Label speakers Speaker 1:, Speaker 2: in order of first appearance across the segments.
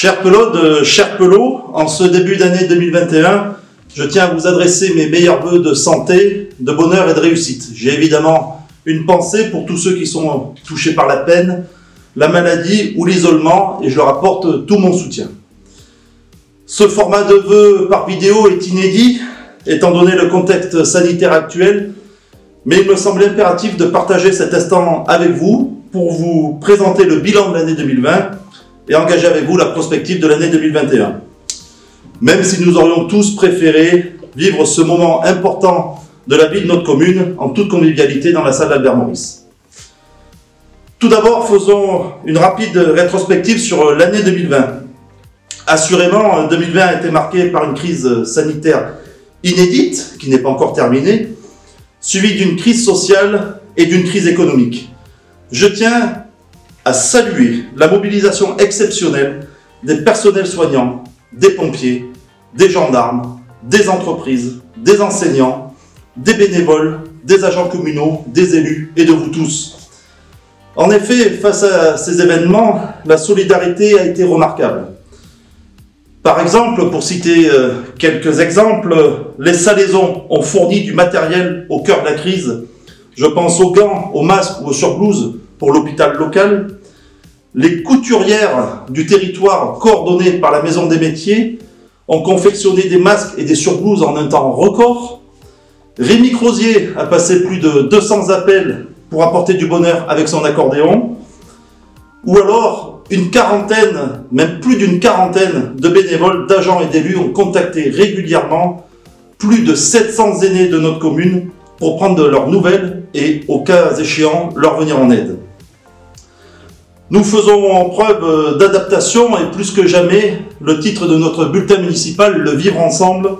Speaker 1: Chers Pelodes, chers Pelots, en ce début d'année 2021, je tiens à vous adresser mes meilleurs vœux de santé, de bonheur et de réussite. J'ai évidemment une pensée pour tous ceux qui sont touchés par la peine, la maladie ou l'isolement, et je leur apporte tout mon soutien. Ce format de vœux par vidéo est inédit, étant donné le contexte sanitaire actuel, mais il me semble impératif de partager cet instant avec vous pour vous présenter le bilan de l'année 2020 et engager avec vous la prospective de l'année 2021. Même si nous aurions tous préféré vivre ce moment important de la vie de notre commune en toute convivialité dans la salle d'Albert Maurice. Tout d'abord, faisons une rapide rétrospective sur l'année 2020. Assurément, 2020 a été marqué par une crise sanitaire inédite, qui n'est pas encore terminée, suivie d'une crise sociale et d'une crise économique. Je tiens à saluer la mobilisation exceptionnelle des personnels soignants, des pompiers, des gendarmes, des entreprises, des enseignants, des bénévoles, des agents communaux, des élus et de vous tous. En effet, face à ces événements, la solidarité a été remarquable. Par exemple, pour citer quelques exemples, les salaisons ont fourni du matériel au cœur de la crise. Je pense aux gants, aux masques ou aux surblouses pour l'hôpital local. Les couturières du territoire, coordonnées par la Maison des Métiers, ont confectionné des masques et des surblouses en un temps record. Rémi Crozier a passé plus de 200 appels pour apporter du bonheur avec son accordéon. Ou alors, une quarantaine, même plus d'une quarantaine de bénévoles, d'agents et d'élus ont contacté régulièrement plus de 700 aînés de notre commune pour prendre de leurs nouvelles et, au cas échéant, leur venir en aide. Nous faisons preuve d'adaptation et plus que jamais, le titre de notre bulletin municipal, le Vivre ensemble,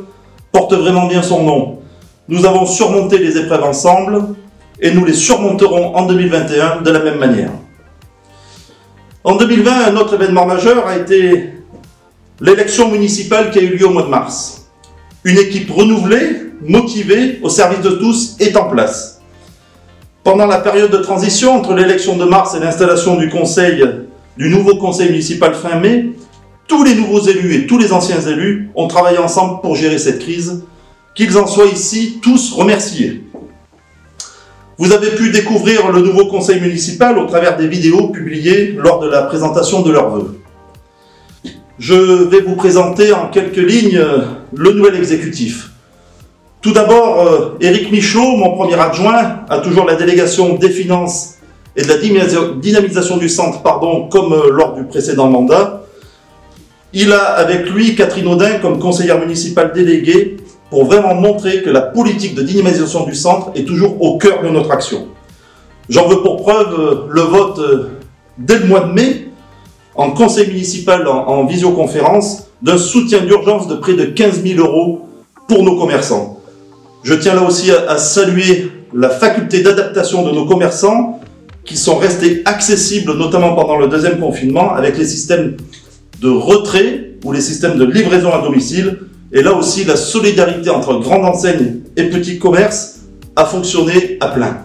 Speaker 1: porte vraiment bien son nom. Nous avons surmonté les épreuves ensemble et nous les surmonterons en 2021 de la même manière. En 2020, un autre événement majeur a été l'élection municipale qui a eu lieu au mois de mars. Une équipe renouvelée, motivée, au service de tous, est en place. Pendant la période de transition entre l'élection de mars et l'installation du nouveau conseil municipal fin mai, tous les nouveaux élus et tous les anciens élus ont travaillé ensemble pour gérer cette crise. Qu'ils en soient ici tous remerciés. Vous avez pu découvrir le nouveau conseil municipal au travers des vidéos publiées lors de la présentation de leurs vœux. Je vais vous présenter en quelques lignes le nouvel exécutif. Tout d'abord, Éric Michaud, mon premier adjoint, a toujours la délégation des finances et de la dynamisation du centre, comme lors du précédent mandat. Il a avec lui Catherine Audin comme conseillère municipale déléguée pour vraiment montrer que la politique de dynamisation du centre est toujours au cœur de notre action. J'en veux pour preuve le vote dès le mois de mai en conseil municipal en visioconférence d'un soutien d'urgence de près de 15 000 € pour nos commerçants. Je tiens là aussi à saluer la faculté d'adaptation de nos commerçants qui sont restés accessibles, notamment pendant le deuxième confinement, avec les systèmes de retrait ou les systèmes de livraison à domicile. Et là aussi, la solidarité entre grandes enseignes et petits commerces a fonctionné à plein.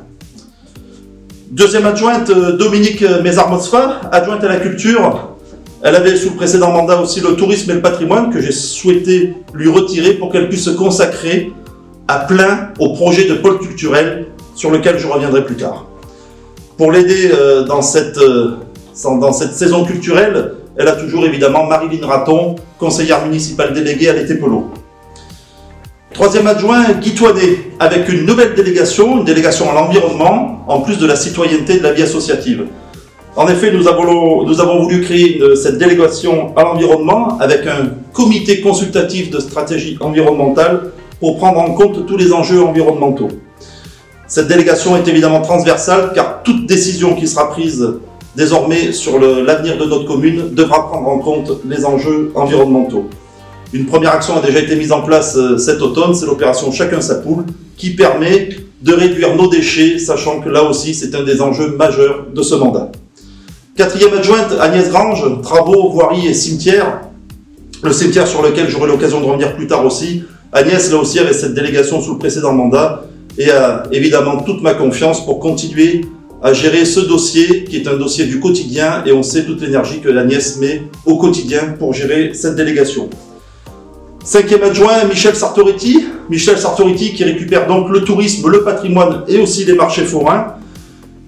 Speaker 1: Deuxième adjointe, Dominique Mézard-Mosfa, adjointe à la culture. Elle avait sous le précédent mandat aussi le tourisme et le patrimoine que j'ai souhaité lui retirer pour qu'elle puisse se consacrer à plein au projet de pôle culturel sur lequel je reviendrai plus tard. Pour l'aider dans cette saison culturelle, elle a toujours évidemment Marilyn Raton, conseillère municipale déléguée à l'été Polo. Troisième adjoint, Guy Toinet, avec une nouvelle délégation, une délégation à l'environnement, en plus de la citoyenneté et de la vie associative. En effet, nous avons voulu créer cette délégation à l'environnement avec un comité consultatif de stratégie environnementale pour prendre en compte tous les enjeux environnementaux. Cette délégation est évidemment transversale car toute décision qui sera prise désormais sur l'avenir de notre commune devra prendre en compte les enjeux environnementaux. Une première action a déjà été mise en place cet automne, c'est l'opération Chacun sa poule, qui permet de réduire nos déchets, sachant que là aussi c'est un des enjeux majeurs de ce mandat. Quatrième adjointe, Agnès Grange, travaux, voiries et cimetières. Le cimetière sur lequel j'aurai l'occasion de revenir plus tard aussi. Agnès, là aussi, avait cette délégation sous le précédent mandat et a évidemment toute ma confiance pour continuer à gérer ce dossier qui est un dossier du quotidien et on sait toute l'énergie que l'Agnès met au quotidien pour gérer cette délégation. 5e adjoint, Michel Sartoretti. Michel Sartoretti qui récupère donc le tourisme, le patrimoine et aussi les marchés forains.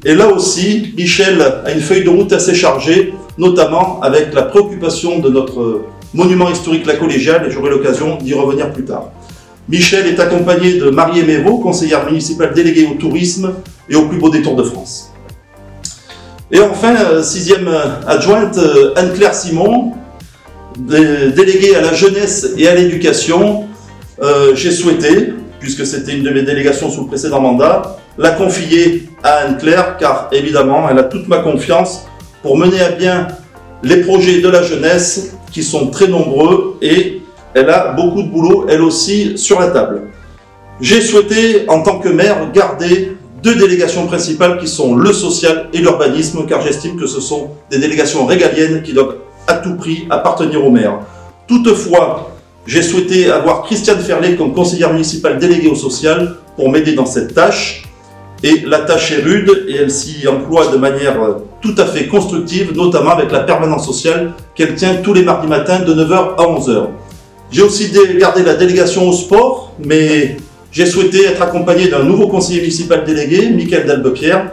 Speaker 1: Et là aussi, Michel a une feuille de route assez chargée, notamment avec la préoccupation de notre monument historique La Collégiale, et j'aurai l'occasion d'y revenir plus tard. Michel est accompagné de Marie Méveau, conseillère municipale déléguée au tourisme et au plus beau détour de France. Et enfin, 6e adjointe, Anne-Claire Simon, déléguée à la jeunesse et à l'éducation. J'ai souhaité, puisque c'était une de mes délégations sous le précédent mandat, la confier à Anne-Claire, car évidemment, elle a toute ma confiance pour mener à bien les projets de la jeunesse, qui sont très nombreux, et elle a beaucoup de boulot, elle aussi, sur la table. J'ai souhaité, en tant que maire, garder 2 délégations principales qui sont le social et l'urbanisme, car j'estime que ce sont des délégations régaliennes qui doivent à tout prix appartenir au maire. Toutefois, j'ai souhaité avoir Christiane Ferlet comme conseillère municipale déléguée au social pour m'aider dans cette tâche. Et la tâche est rude et elle s'y emploie de manière tout à fait constructive, notamment avec la permanence sociale qu'elle tient tous les mardis matins de 9h à 11h. J'ai aussi gardé la délégation au sport, mais j'ai souhaité être accompagné d'un nouveau conseiller municipal délégué, Michael Dalbepierre,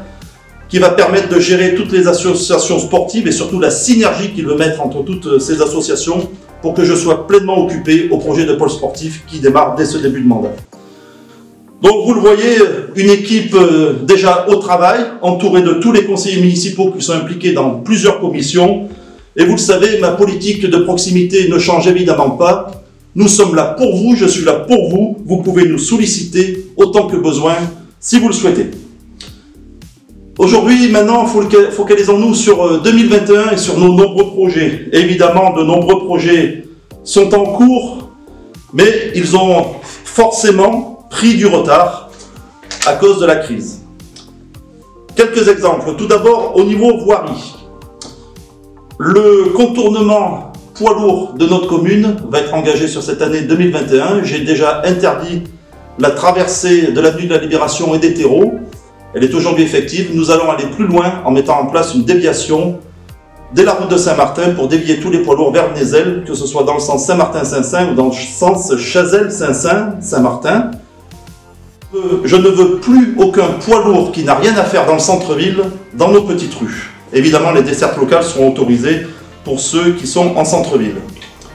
Speaker 1: qui va permettre de gérer toutes les associations sportives et surtout la synergie qu'il veut mettre entre toutes ces associations pour que je sois pleinement occupé au projet de pôle sportif qui démarre dès ce début de mandat. Donc vous le voyez, une équipe déjà au travail, entourée de tous les conseillers municipaux qui sont impliqués dans plusieurs commissions. Et vous le savez, ma politique de proximité ne change évidemment pas. Nous sommes là pour vous, je suis là pour vous. Vous pouvez nous solliciter autant que besoin, si vous le souhaitez. Aujourd'hui, maintenant, focalisons-nous sur 2021 et sur nos nombreux projets. Évidemment, de nombreux projets sont en cours, mais ils ont forcément pris du retard à cause de la crise. Quelques exemples. Tout d'abord, au niveau voirie. Le contournement poids lourd de notre commune va être engagé sur cette année 2021. J'ai déjà interdit la traversée de l'avenue de la Libération et des terreaux. Elle est aujourd'hui effective. Nous allons aller plus loin en mettant en place une déviation dès la route de Saint-Martin pour dévier tous les poids lourds vers Nézel, que ce soit dans le sens Saint-Martin-Saint-Saint ou dans le sens Chazelles-Saint-Saint-Saint-Martin. Je ne veux plus aucun poids lourd qui n'a rien à faire dans le centre-ville, dans nos petites rues. Évidemment, les dessertes locales seront autorisées pour ceux qui sont en centre-ville.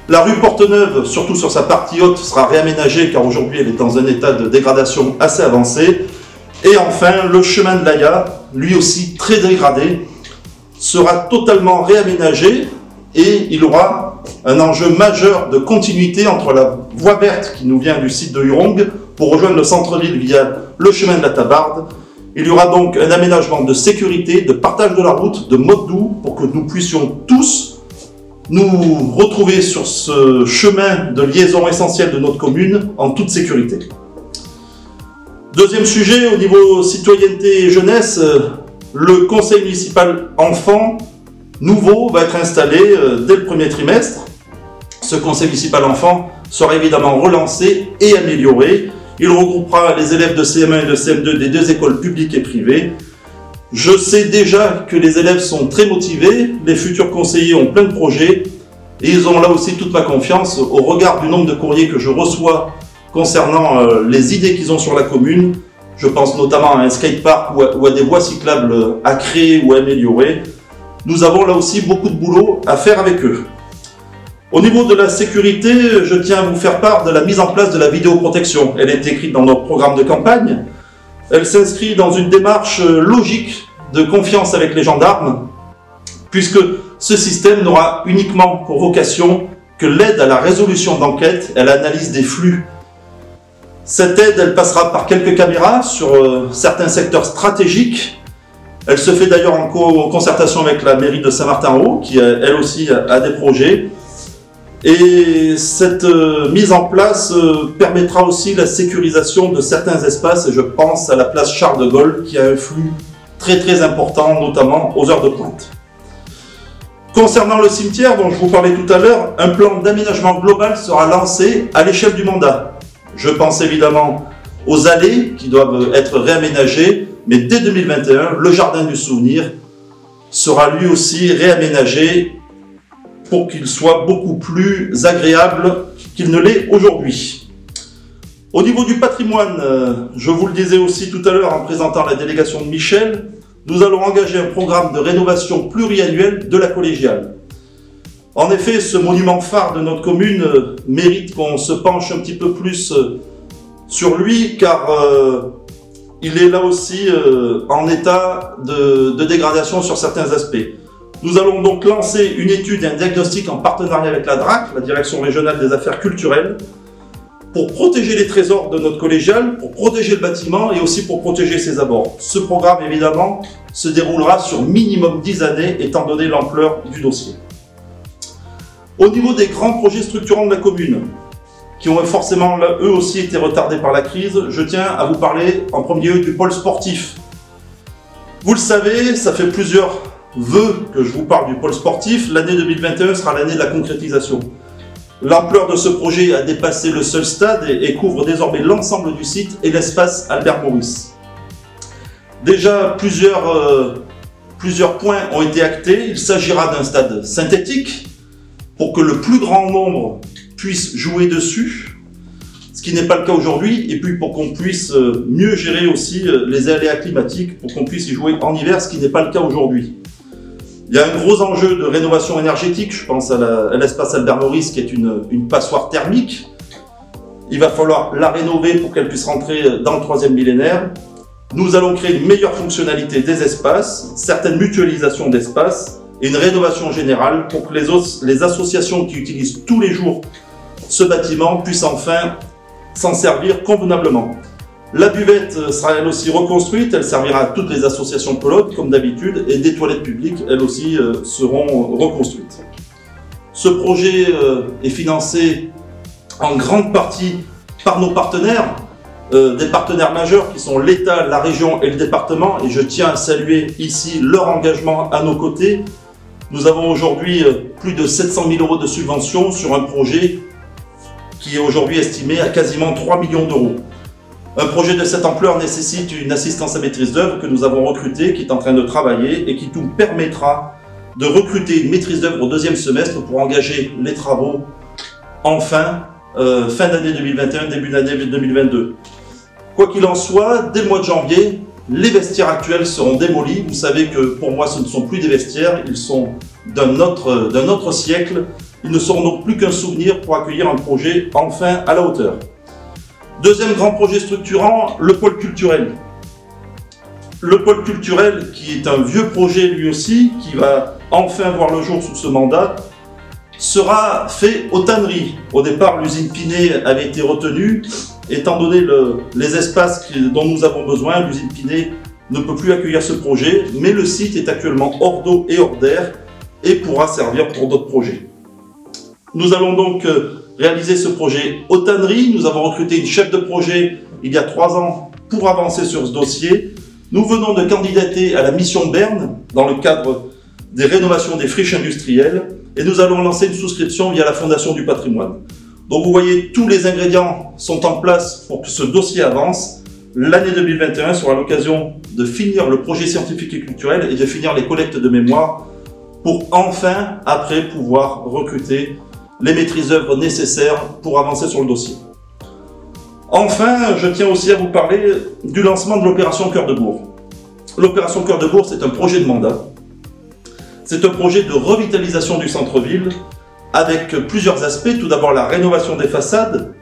Speaker 1: La rue Porteneuve, surtout sur sa partie haute, sera réaménagée car aujourd'hui elle est dans un état de dégradation assez avancé. Et enfin, le chemin de l'Aïa, lui aussi très dégradé, sera totalement réaménagé et il aura un enjeu majeur de continuité entre la voie verte qui nous vient du site de Hurong pour rejoindre le centre-ville via le chemin de la Tabarde. Il y aura donc un aménagement de sécurité, de partage de la route, de mode doux pour que nous puissions tous nous retrouver sur ce chemin de liaison essentielle de notre commune en toute sécurité. Deuxième sujet, au niveau citoyenneté et jeunesse, le conseil municipal enfant nouveau va être installé dès le premier trimestre. Ce conseil municipal enfant sera évidemment relancé et amélioré. Il regroupera les élèves de CM1 et de CM2 des 2 écoles publiques et privées. Je sais déjà que les élèves sont très motivés, les futurs conseillers ont plein de projets et ils ont là aussi toute ma confiance au regard du nombre de courriers que je reçois concernant les idées qu'ils ont sur la commune. Je pense notamment à un skatepark ou à des voies cyclables à créer ou à améliorer. Nous avons là aussi beaucoup de boulot à faire avec eux. Au niveau de la sécurité, je tiens à vous faire part de la mise en place de la vidéoprotection. Elle est écrite dans notre programme de campagne. Elle s'inscrit dans une démarche logique de confiance avec les gendarmes, puisque ce système n'aura uniquement pour vocation que l'aide à la résolution d'enquête et à l'analyse des flux. Cette aide, elle passera par quelques caméras sur certains secteurs stratégiques. Elle se fait d'ailleurs en concertation avec la mairie de Saint-Martin-en-Haut, qui elle aussi a des projets. Et cette mise en place permettra aussi la sécurisation de certains espaces, et je pense à la place Charles de Gaulle, qui a un flux très important, notamment aux heures de pointe. Concernant le cimetière dont je vous parlais tout à l'heure, un plan d'aménagement global sera lancé à l'échelle du mandat. Je pense évidemment aux allées qui doivent être réaménagées, mais dès 2021, le jardin du souvenir sera lui aussi réaménagé pour qu'il soit beaucoup plus agréable qu'il ne l'est aujourd'hui. Au niveau du patrimoine, je vous le disais aussi tout à l'heure en présentant la délégation de Michel, nous allons engager un programme de rénovation pluriannuel de la collégiale. En effet, ce monument phare de notre commune mérite qu'on se penche un petit peu plus sur lui, car il est là aussi en état de dégradation sur certains aspects. Nous allons donc lancer une étude et un diagnostic en partenariat avec la DRAC, la Direction Régionale des Affaires Culturelles, pour protéger les trésors de notre collégiale, pour protéger le bâtiment et aussi pour protéger ses abords. Ce programme, évidemment, se déroulera sur minimum 10 années, étant donné l'ampleur du dossier. Au niveau des grands projets structurants de la commune, qui ont forcément, eux aussi, été retardés par la crise, je tiens à vous parler en premier lieu du pôle sportif. Vous le savez, ça fait plusieurs vœux que je vous parle du pôle sportif. L'année 2021 sera l'année de la concrétisation. L'ampleur de ce projet a dépassé le seul stade et couvre désormais l'ensemble du site et l'espace Albert Maurice. Déjà, plusieurs points ont été actés. Il s'agira d'un stade synthétique pour que le plus grand nombre puisse jouer dessus, ce qui n'est pas le cas aujourd'hui, et puis pour qu'on puisse mieux gérer aussi les aléas climatiques, pour qu'on puisse y jouer en hiver, ce qui n'est pas le cas aujourd'hui. Il y a un gros enjeu de rénovation énergétique, je pense à l'espace Albert Maurice qui est une passoire thermique. Il va falloir la rénover pour qu'elle puisse rentrer dans le 3e millénaire. Nous allons créer une meilleure fonctionnalité des espaces, certaines mutualisations d'espaces et une rénovation générale pour que les associations qui utilisent tous les jours ce bâtiment puissent enfin s'en servir convenablement. La buvette sera elle aussi reconstruite, elle servira à toutes les associations pelotes comme d'habitude, et des toilettes publiques elles aussi seront reconstruites. Ce projet est financé en grande partie par nos partenaires, des partenaires majeurs qui sont l'État, la région et le département, et je tiens à saluer ici leur engagement à nos côtés. Nous avons aujourd'hui plus de 700 000 € de subventions sur un projet qui est aujourd'hui estimé à quasiment 3 millions d'euros. Un projet de cette ampleur nécessite une assistance à maîtrise d'œuvre que nous avons recrutée, qui est en train de travailler et qui nous permettra de recruter une maîtrise d'œuvre au 2e semestre pour engager les travaux enfin fin d'année 2021, début d'année 2022. Quoi qu'il en soit, dès le mois de janvier, les vestiaires actuels seront démolis. Vous savez que pour moi ce ne sont plus des vestiaires, ils sont d'un autre siècle. Ils ne seront donc plus qu'un souvenir pour accueillir un projet enfin à la hauteur. Deuxième grand projet structurant, le pôle culturel. Le pôle culturel qui est un vieux projet lui aussi, qui va enfin voir le jour sous ce mandat, sera fait aux tanneries. Au départ, l'usine Pinet avait été retenue. Étant donné les espaces dont nous avons besoin, l'usine Pinet ne peut plus accueillir ce projet, mais le site est actuellement hors d'eau et hors d'air et pourra servir pour d'autres projets. Nous allons donc réaliser ce projet aux tanneries. Nous avons recruté une chef de projet il y a 3 ans pour avancer sur ce dossier. Nous venons de candidater à la mission Berne dans le cadre des rénovations des friches industrielles et nous allons lancer une souscription via la Fondation du patrimoine. Donc vous voyez, tous les ingrédients sont en place pour que ce dossier avance. L'année 2021 sera l'occasion de finir le projet scientifique et culturel et de finir les collectes de mémoire pour enfin, après, pouvoir recruter les maîtrises d'œuvre nécessaires pour avancer sur le dossier. Enfin, je tiens aussi à vous parler du lancement de l'opération Cœur de Bourg. L'opération Cœur de Bourg, c'est un projet de mandat. C'est un projet de revitalisation du centre-ville avec plusieurs aspects. Tout d'abord, la rénovation des façades,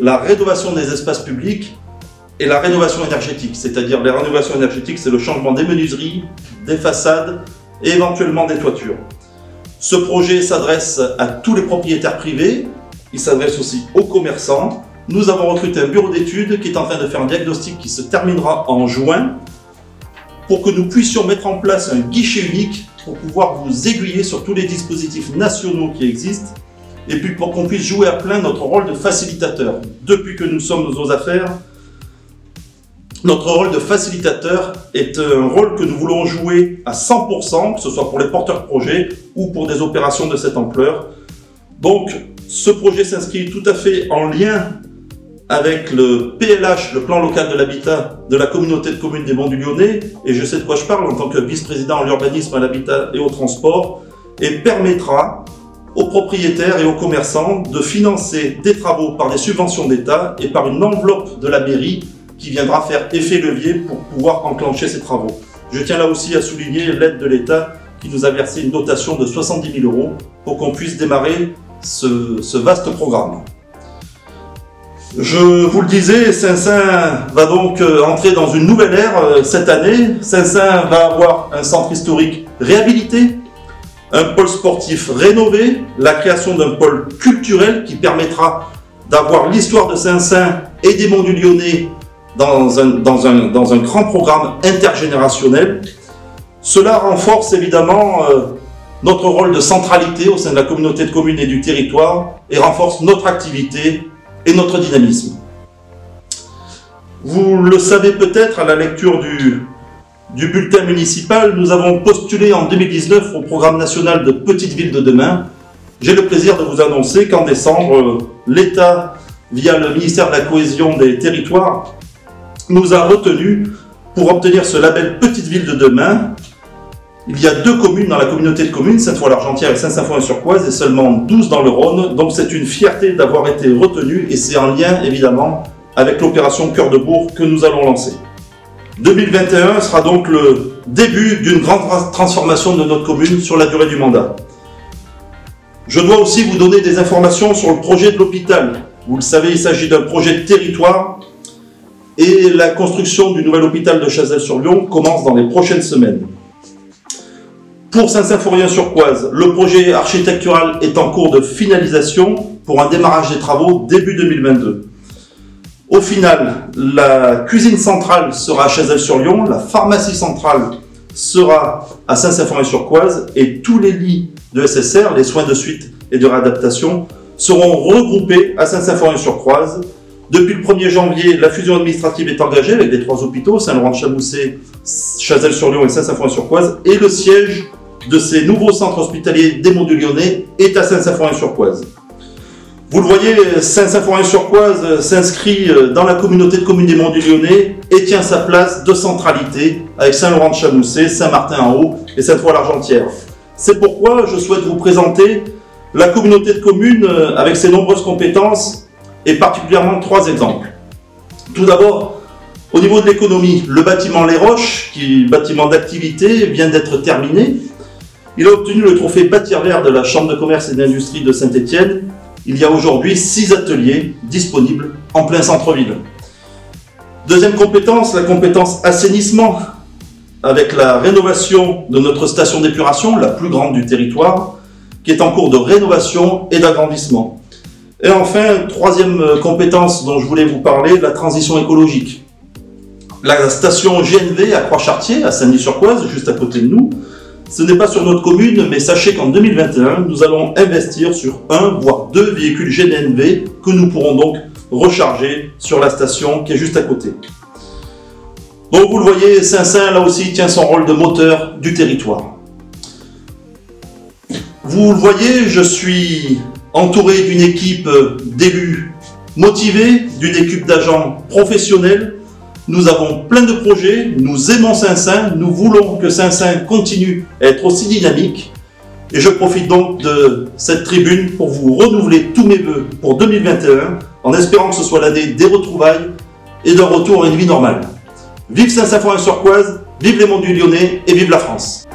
Speaker 1: la rénovation des espaces publics et la rénovation énergétique. C'est-à-dire, la rénovation énergétique, c'est le changement des menuiseries, des façades et éventuellement des toitures. Ce projet s'adresse à tous les propriétaires privés, il s'adresse aussi aux commerçants. Nous avons recruté un bureau d'études qui est en train de faire un diagnostic qui se terminera en juin pour que nous puissions mettre en place un guichet unique pour pouvoir vous aiguiller sur tous les dispositifs nationaux qui existent et puis pour qu'on puisse jouer à plein notre rôle de facilitateur. Depuis que nous sommes aux affaires, notre rôle de facilitateur est un rôle que nous voulons jouer à 100%, que ce soit pour les porteurs de projets ou pour des opérations de cette ampleur. Donc, ce projet s'inscrit tout à fait en lien avec le PLH, le plan local de l'habitat de la communauté de communes des Monts du Lyonnais, et je sais de quoi je parle en tant que vice-président à l'urbanisme, à l'habitat et au transport, et permettra aux propriétaires et aux commerçants de financer des travaux par des subventions d'État et par une enveloppe de la mairie qui viendra faire effet levier pour pouvoir enclencher ces travaux. Je tiens là aussi à souligner l'aide de l'État qui nous a versé une dotation de 70 000 € pour qu'on puisse démarrer ce vaste programme. Je vous le disais, Saint-Saëns va donc entrer dans une nouvelle ère cette année. Saint-Saëns va avoir un centre historique réhabilité, un pôle sportif rénové, la création d'un pôle culturel qui permettra d'avoir l'histoire de Saint-Saëns et des Monts du Lyonnais dans un grand programme intergénérationnel. Cela renforce évidemment notre rôle de centralité au sein de la communauté de communes et du territoire et renforce notre activité et notre dynamisme. Vous le savez peut-être à la lecture du bulletin municipal, nous avons postulé en 2019 au programme national de Petites Villes de demain. J'ai le plaisir de vous annoncer qu'en décembre, l'État, via le ministère de la Cohésion des Territoires, nous a retenus pour obtenir ce label Petites Villes de demain. Il y a 2 communes dans la communauté de communes, Sainte-Foy-l'Argentière et Saint-Symphorien-sur-Coise, et seulement 12 dans le Rhône. Donc c'est une fierté d'avoir été retenu et c'est en lien évidemment avec l'opération Cœur de Bourg que nous allons lancer. 2021 sera donc le début d'une grande transformation de notre commune sur la durée du mandat. Je dois aussi vous donner des informations sur le projet de l'hôpital. Vous le savez, il s'agit d'un projet de territoire et la construction du nouvel hôpital de Chazelles-sur-Lyon commence dans les prochaines semaines. Pour Saint-Symphorien-sur-Coise, le projet architectural est en cours de finalisation pour un démarrage des travaux début 2022. Au final, la cuisine centrale sera à Chazelles-sur-Lyon, la pharmacie centrale sera à Saint-Symphorien-sur-Coise et tous les lits de SSR, les soins de suite et de réadaptation, seront regroupés à Saint-Symphorien-sur-Coise. Depuis le 1er janvier, la fusion administrative est engagée avec les 3 hôpitaux, Saint-Laurent-de-Chamousset, Chazelles-sur-Lyon et Saint-Symphorien-sur-Coise, et le siège de ces nouveaux centres hospitaliers des Monts du Lyonnais est à Saint-Symphorien-sur-Coise. Vous le voyez, Saint-Symphorien-sur-Coise s'inscrit dans la communauté de communes des Monts du Lyonnais et tient sa place de centralité avec Saint-Laurent-de-Chamousset, Saint-Martin-en-Haut et Sainte-Foy-l'Argentière. C'est pourquoi je souhaite vous présenter la communauté de communes avec ses nombreuses compétences et particulièrement 3 exemples. Tout d'abord, au niveau de l'économie, le bâtiment Les Roches, qui est bâtiment d'activité, vient d'être terminé. Il a obtenu le trophée Bâtir Vert de la Chambre de commerce et d'industrie de Saint-Étienne. Il y a aujourd'hui 6 ateliers disponibles en plein centre-ville. Deuxième compétence, la compétence assainissement, avec la rénovation de notre station d'épuration, la plus grande du territoire, qui est en cours de rénovation et d'agrandissement. Et enfin, 3e compétence dont je voulais vous parler, la transition écologique. La station GNV à Croix-Chartier, à Saint-Denis-sur-Coise, juste à côté de nous, ce n'est pas sur notre commune, mais sachez qu'en 2021, nous allons investir sur 1 voire 2 véhicules GNV que nous pourrons donc recharger sur la station qui est juste à côté. Donc vous le voyez, Saint-Saëns là aussi tient son rôle de moteur du territoire. Vous le voyez, je suis entouré d'une équipe d'élus motivés, d'une équipe d'agents professionnels. Nous avons plein de projets, nous aimons Saint-Saëns, nous voulons que Saint-Saëns continue à être aussi dynamique. Et je profite donc de cette tribune pour vous renouveler tous mes vœux pour 2021, en espérant que ce soit l'année des retrouvailles et d'un retour à une vie normale. Vive Saint-Symphorien-sur-Coise, vive les Monts du Lyonnais et vive la France!